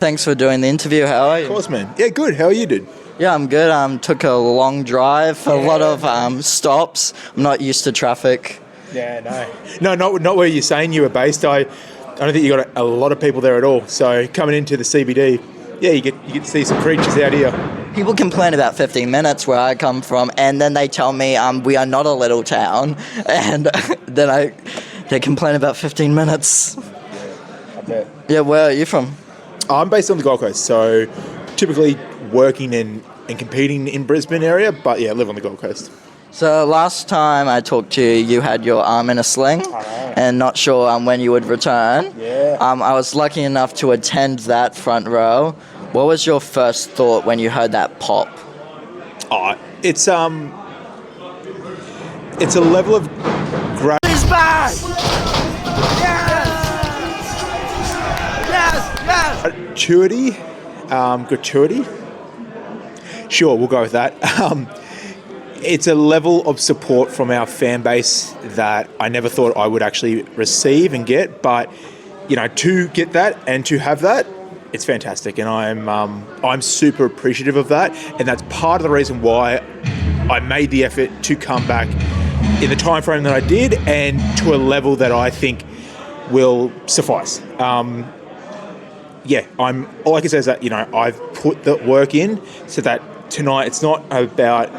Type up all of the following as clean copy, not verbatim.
Thanks for doing the interview. How are you? Of course, man. Yeah, good. How are you, dude? Yeah, I'm good. Took a long drive, a lot of stops. I'm not used to traffic. Yeah, no. No, not where you're saying you were based. I don't think you got a lot of people there at all. So coming into the CBD, yeah, you get to see some creatures out here. People complain about 15 minutes where I come from, and then they tell me we are not a little town, and then they complain about 15 minutes. I bet. Yeah, where are you from? I'm based on the Gold Coast, so typically working and competing in Brisbane area, but yeah, I live on the Gold Coast. So last time I talked to you, you had your arm in a sling and not sure when you would return. Yeah. I was lucky enough to attend that front row. What was your first thought when you heard that pop? Oh, it's a level of gravity. He's back! Gratuity. Sure, we'll go with that. It's a level of support from our fan base that I never thought I would actually receive and get, but to get that and to have that, it's fantastic, and I'm super appreciative of that, and that's part of the reason why I made the effort to come back in the time frame that I did, and to a level that I think will suffice. All I can say is that I've put the work in so that tonight it's not about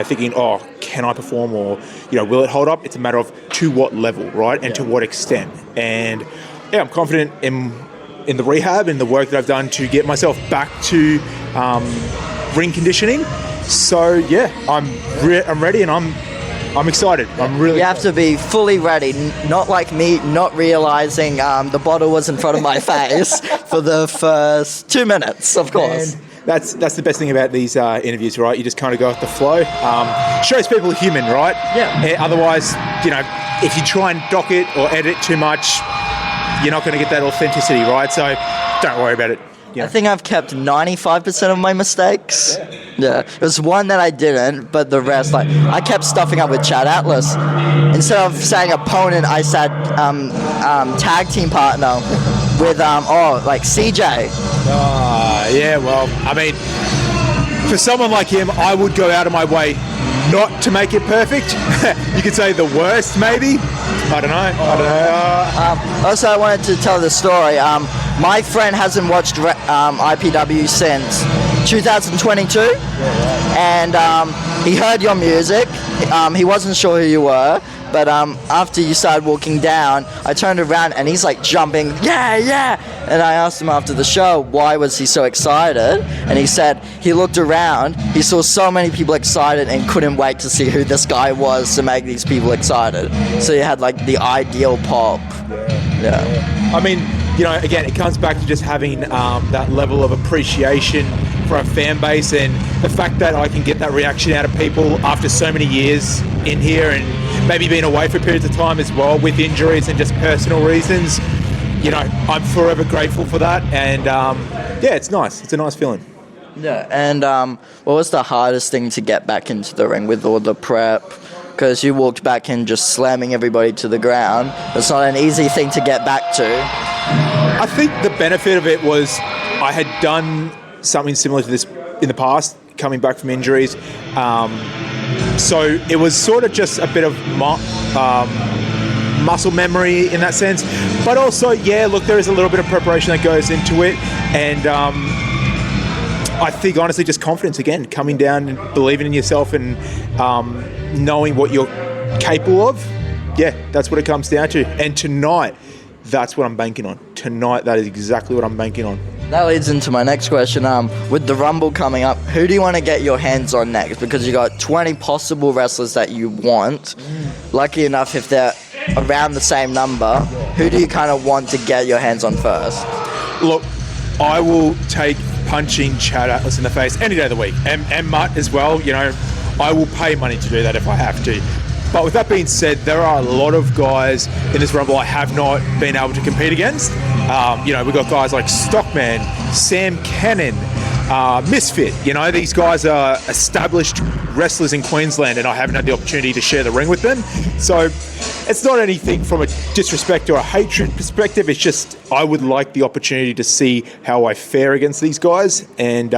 thinking, oh, can I perform, or will it hold up? It's a matter of to what level, right, and to what extent. And yeah, I'm confident in the rehab and the work that I've done to get myself back to ring conditioning. So yeah, I'm ready, and I'm excited. I'm really. You have to be fully ready, not like me, not realizing the bottle was in front of my face for the first 2 minutes, of course. And that's the best thing about these interviews, right? You just kind of go with the flow. Shows people are human, right? Yeah. Otherwise, if you try and dock it or edit too much, you're not going to get that authenticity, right? So don't worry about it. I think I've kept 95% of my mistakes. Yeah. There's one that I didn't, but the rest, I kept stuffing up with Chad Atlas. Instead of saying opponent, I said tag team partner with, CJ. Yeah, well, I mean, for someone like him, I would go out of my way not to make it perfect. You could say the worst, maybe. I don't know. Also, I wanted to tell the story. My friend hasn't watched IPW since 2022, and he heard your music. He wasn't sure who you were, but after you started walking down, I turned around and he's like jumping, yeah. And I asked him after the show, why was he so excited? And he said he looked around, he saw so many people excited and couldn't wait to see who this guy was to make these people excited. So you had the ideal pop. Yeah. I mean, again, it comes back to just having that level of appreciation for a fan base, and the fact that I can get that reaction out of people after so many years in here, and maybe being away for periods of time as well with injuries and just personal reasons. I'm forever grateful for that, and it's nice. It's a nice feeling. Yeah, and what was the hardest thing to get back into the ring with all the prep? Because you walked back in just slamming everybody to the ground. It's not an easy thing to get back to. I think the benefit of it was I had done something similar to this in the past, coming back from injuries. So it was sort of just a bit of muscle memory in that sense. But also, there is a little bit of preparation that goes into it. And I think, honestly, just confidence again, coming down and believing in yourself and knowing what you're capable of. Yeah, that's what it comes down to. And tonight, that's what I'm banking on. Tonight, that is exactly what I'm banking on. That leads into my next question. With the Rumble coming up, who do you want to get your hands on next? Because you got 20 possible wrestlers that you want. Lucky enough, if they're around the same number, who do you kind of want to get your hands on first? Look, I will take punching Chad Atlas in the face any day of the week, and Mutt as well. I will pay money to do that if I have to. But with that being said, there are a lot of guys in this Rumble I have not been able to compete against. We've got guys like Stockman, Sam Cannon, misfit. You know, these guys are established wrestlers in Queensland, and I haven't had the opportunity to share the ring with them. So it's not anything from a disrespect or a hatred perspective. It's just I would like the opportunity to see how I fare against these guys and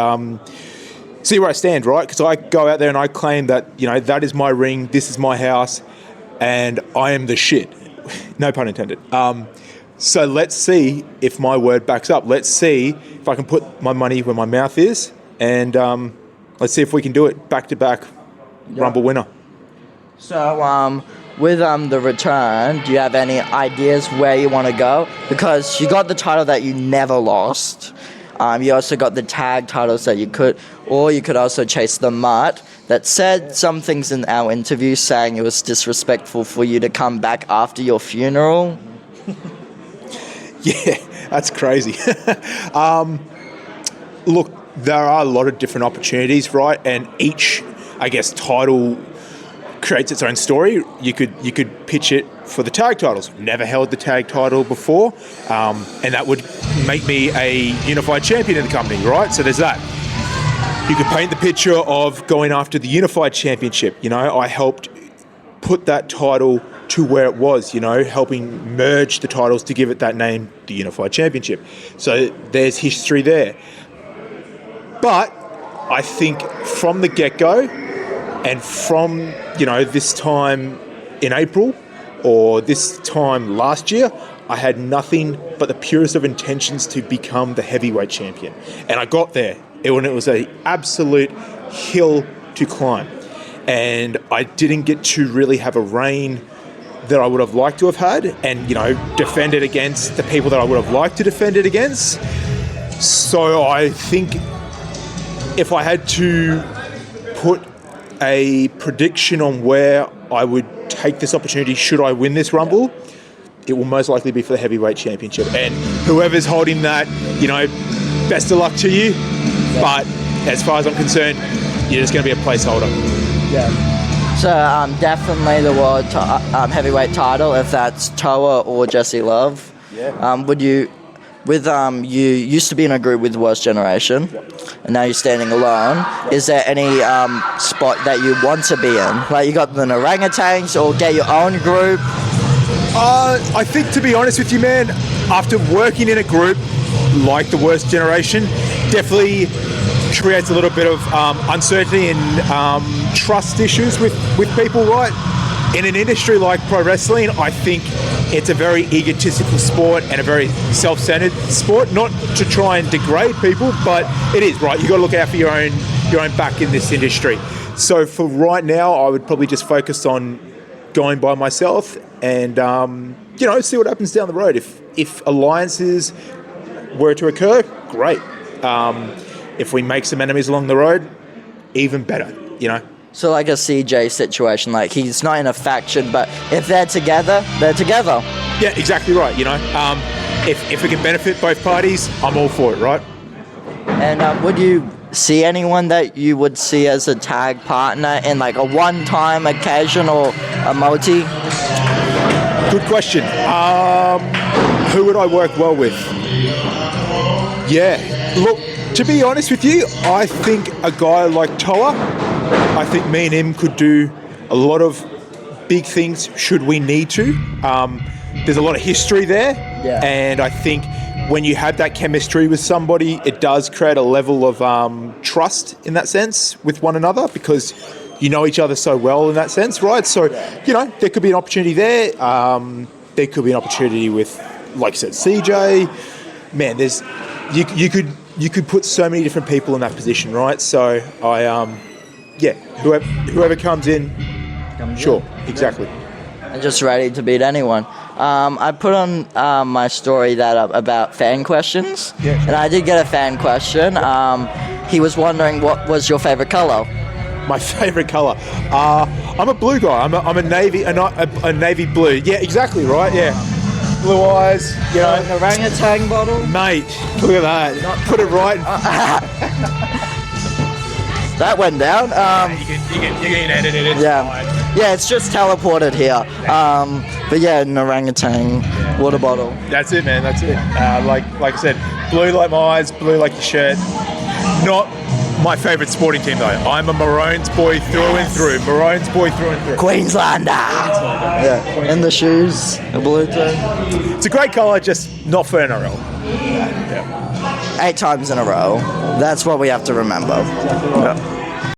see where I stand, right? Because I go out there and I claim that, you know, that is my ring, this is my house, and I am the shit. No pun intended. So let's see if my word backs up. Let's see if I can put my money where my mouth is, and let's see if we can do it back-to-back Rumble winner. So, with the return, do you have any ideas where you want to go? Because you got the title that you never lost. You also got the tag titles that you could, or you could also chase the Mutt that said some things in our interview saying it was disrespectful for you to come back after your funeral. Yeah, that's crazy. Look, there are a lot of different opportunities, right? And each, I guess, title creates its own story. You could pitch it for the tag titles. Never held the tag title before, and that would make me a unified champion in the company, right? So there's that. You could paint the picture of going after the unified championship. You know, I helped put that title to where it was, you know, helping merge the titles to give it that name, the Unified Championship. So there's history there. But I think from the get-go and from, you know, this time in April or this time last year, I had nothing but the purest of intentions to become the heavyweight champion. And I got there. It was an absolute hill to climb. And I didn't get to really have a reign that I would have liked to have had and, you know, defend it against the people that I would have liked to defend it against. So I think if I had to put a prediction on where I would take this opportunity should I win this Rumble, it will most likely be for the heavyweight championship. And whoever's holding that, you know, best of luck to you. But as far as I'm concerned, you're just going to be a placeholder. Yeah. So definitely the world heavyweight title, if that's Toa or Jesse Love. Yeah. Would you, with you used to be in a group with Worst Generation, and now you're standing alone. Is there any spot that you want to be in? Like you got the orangutans, or get your own group? I think, to be honest with you, man, after working in a group like the Worst Generation, definitely creates a little bit of uncertainty and trust issues with people, right? In an industry like pro wrestling, I think it's a very egotistical sport and a very self-centered sport. Not to try and degrade people, but it is, right? You got to look out for your own back in this industry. So for right now, I would probably just focus on going by myself and you know, see what happens down the road. If alliances were to occur, great. If we make some enemies along the road, even better, you know. So like a CJ situation, like he's not in a faction, but if they're together, they're together. Yeah, exactly right, you know. If it can benefit both parties, I'm all for it, right? And would you see anyone that you would see as a tag partner in like a one-time occasion or a multi? Good question. Who would I work well with? Yeah, look, to be honest with you, I think a guy like Toa, I think me and him could do a lot of big things should we need to. There's a lot of history there, yeah. And I think when you have that chemistry with somebody, it does create a level of trust in that sense with one another because you know each other so well in that sense, right? So, you know, there could be an opportunity there. There could be an opportunity with, like you said, CJ. Man, there's you could put so many different people in that position, right? So whoever comes in, sure, exactly. And just ready to beat anyone. I put on my story that about fan questions, Yeah, sure. And I did get a fan question. He was wondering what was your favorite color. My favorite color. I'm a blue guy. I'm a navy blue. Yeah, exactly right. Yeah, blue eyes. You know, An orangutan bottle. mate. Look at that. Put it right. That went down. You can edit it. It's Yeah. fine. Yeah, it's just teleported here. But yeah, an orangutan water bottle. That's it, man. That's it. Like I said, blue like my eyes, blue like your shirt. Not my favourite sporting team though. I'm a Maroons boy through and through. Maroons boy through and through. Queenslander. Yeah, and the shoes, a blue too. It's a great colour, just not for NRL. 8 times in a row. That's what we have to remember. Yeah.